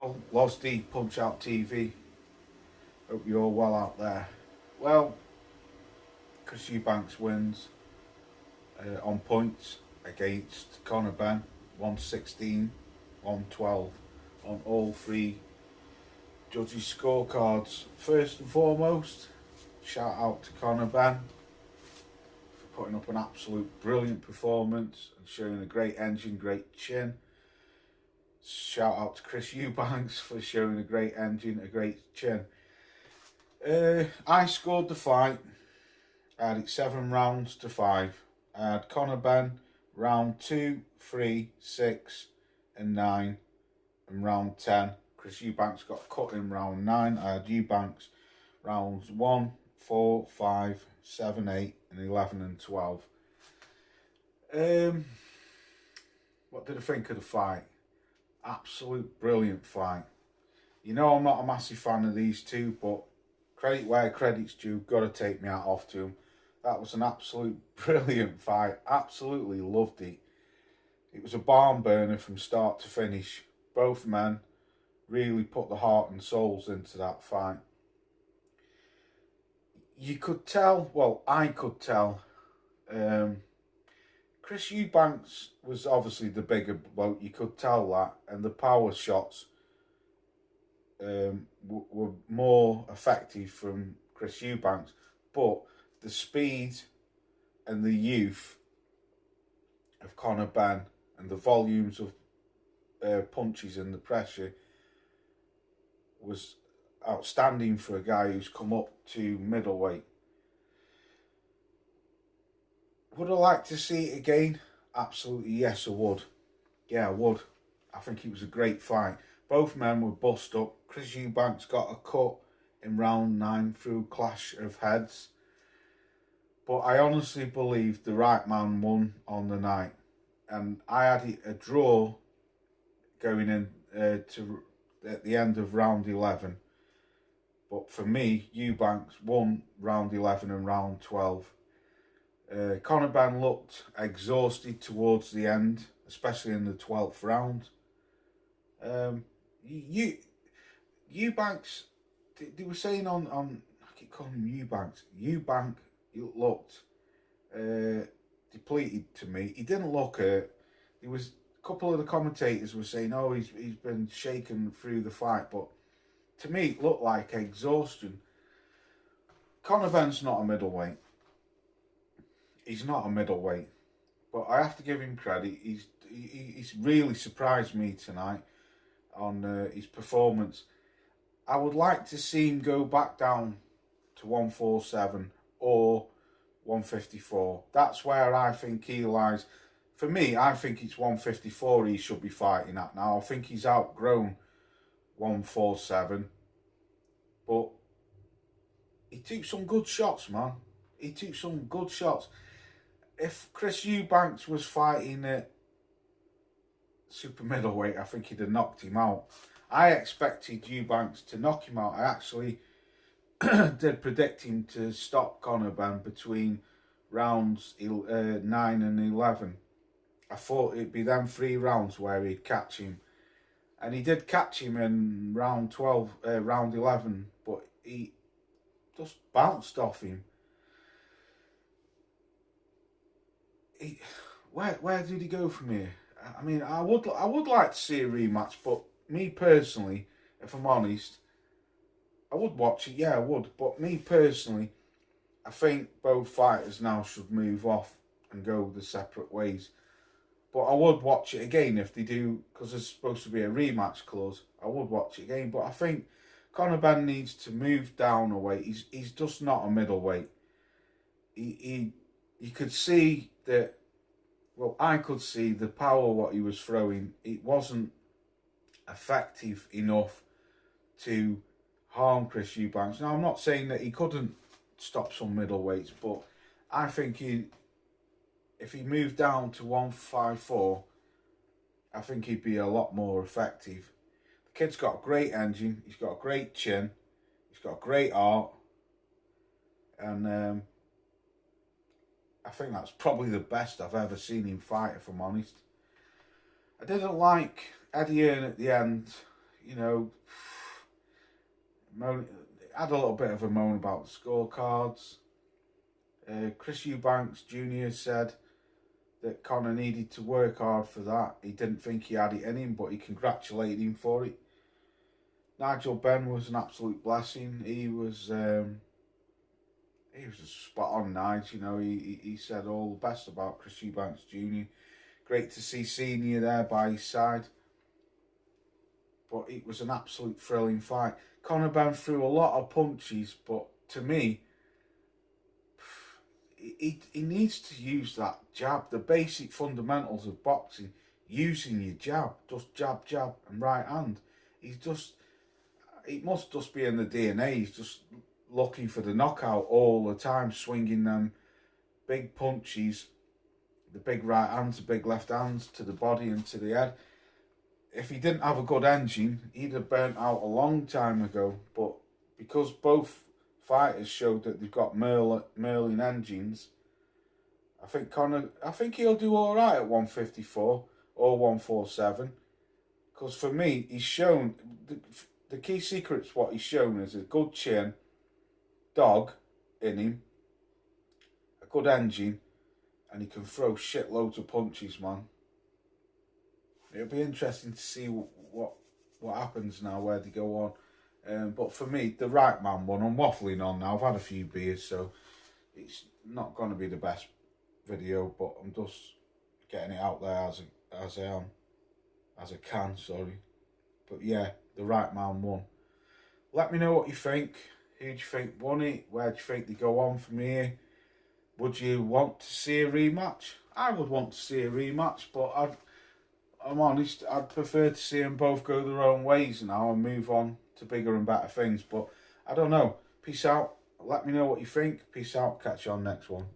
Oh, Losdy, Punch Out TV. Hope you're all well out there. Well, Chris Eubanks wins on points against Conor Benn, 116, 112 on all three judges' scorecards. First and foremost, shout out to Conor Benn for putting up an absolute brilliant performance and showing a great engine, great chin. Shout out to Chris Eubanks for showing a great engine, a great chin. I scored the fight. I had it 7 rounds to 5. I had Conor Benn round 2, 3, 6, and 9, and round 10. Chris Eubanks got cut in round 9. I had Eubanks rounds 1, 4, 5, 7, 8, and 11 and 12. What did I think of the fight? Absolute brilliant fight. You know I'm not a massive fan of these two, but credit where credit's due. Got to take my hat off to him. That was an absolute brilliant fight. Absolutely loved it. It was a barn burner from start to finish. Both men really put the heart and souls into that fight. You could tell, well, I could tell, Chris Eubanks was obviously the bigger bloke, you could tell that, and the power shots were more effective from Chris Eubanks, but the speed and the youth of Conor Benn and the volumes of punches and the pressure was outstanding for a guy who's come up to middleweight. Would I like to see it again? Absolutely yes, I would. Yeah, I would. I think it was a great fight. Both men were bust up. Chris Eubanks got a cut in round 9 through clash of heads. But I honestly believe the right man won on the night. And I had it a draw going in to at the end of round 11. But for me, Eubanks won round 11 and round 12. Conor Benn looked exhausted towards the end, especially in the 12th round. Eubanks, they were saying on I keep calling him Eubanks. Eubank looked depleted to me. He didn't look hurt. There was a couple of the commentators were saying, "Oh, he's been shaken through the fight," but to me, it looked like exhaustion. Conor Benn's not a middleweight. He's not a middleweight, but I have to give him credit. He's really surprised me tonight on his performance. I would like to see him go back down to 147 or 154. That's where I think he lies. For me, I think it's 154 he should be fighting at now. I think he's outgrown 147. But he took some good shots, man. He took some good shots. If Chris Eubanks was fighting at super middleweight, I think he'd have knocked him out. I expected Eubanks to knock him out. I actually did predict him to stop Conor Benn between rounds 9 and 11. I thought it'd be them 3 rounds where he'd catch him. And he did catch him in round 12, round 11, but he just bounced off him. Where did he go from here? I mean, I would like to see a rematch, but me personally, if I'm honest, I would watch it. Yeah, I would. But me personally, I think both fighters now should move off and go their separate ways. But I would watch it again if they do, because there's supposed to be a rematch clause. I would watch it again. But I think Conor Benn needs to move down a weight. He's just not a middleweight. You could see that. Well, I could see the power what he was throwing. It wasn't effective enough to harm Chris Eubanks. Now, I'm not saying that he couldn't stop some middleweights, but I think if he moved down to 154, I think he'd be a lot more effective. The kid's got a great engine. He's got a great chin. He's got great art. And I think that's probably the best I've ever seen him fight, if I'm honest. I didn't like Eddie Hearn at the end. you know, had a little bit of a moan about the scorecards. Chris Eubanks Jr. said that Conor needed to work hard for that. He didn't think he had it in him, but he congratulated him for it. Nigel Benn was an absolute blessing. He was a spot on Nige. You know, he said all the best about Chris Eubanks Jr. Great to see Senior there by his side. But it was an absolute thrilling fight. Conor Benn threw a lot of punches, but to me, he needs to use that jab, the basic fundamentals of boxing, using your jab, just jab, jab, and right hand. It must just be in the DNA. He's just looking for the knockout all the time, swinging them big punches, the big right hands, the big left hands to the body and to the head. If he didn't have a good engine, he'd have burnt out a long time ago. But because both fighters showed that they've got Merlin engines, I think he'll do all right at 154 or 147. Because for me, he's shown the key secret's what he's shown is a good chin, dog in him, a good engine, and he can throw shitloads of punches, man. It'll be interesting to see what happens now, where they go on. But for me, the right man won. I'm waffling on now. I've had a few beers, so it's not going to be the best video, but I'm just getting it out there as I can, sorry. But yeah, the right man won. Let me know what you think. Who do you think won it? Where do you think they go on from here? Would you want to see a rematch? I would want to see a rematch, but I'm honest, I'd prefer to see them both go their own ways now and move on to bigger and better things. But I don't know. Peace out. Let me know what you think. Peace out. Catch you on next one.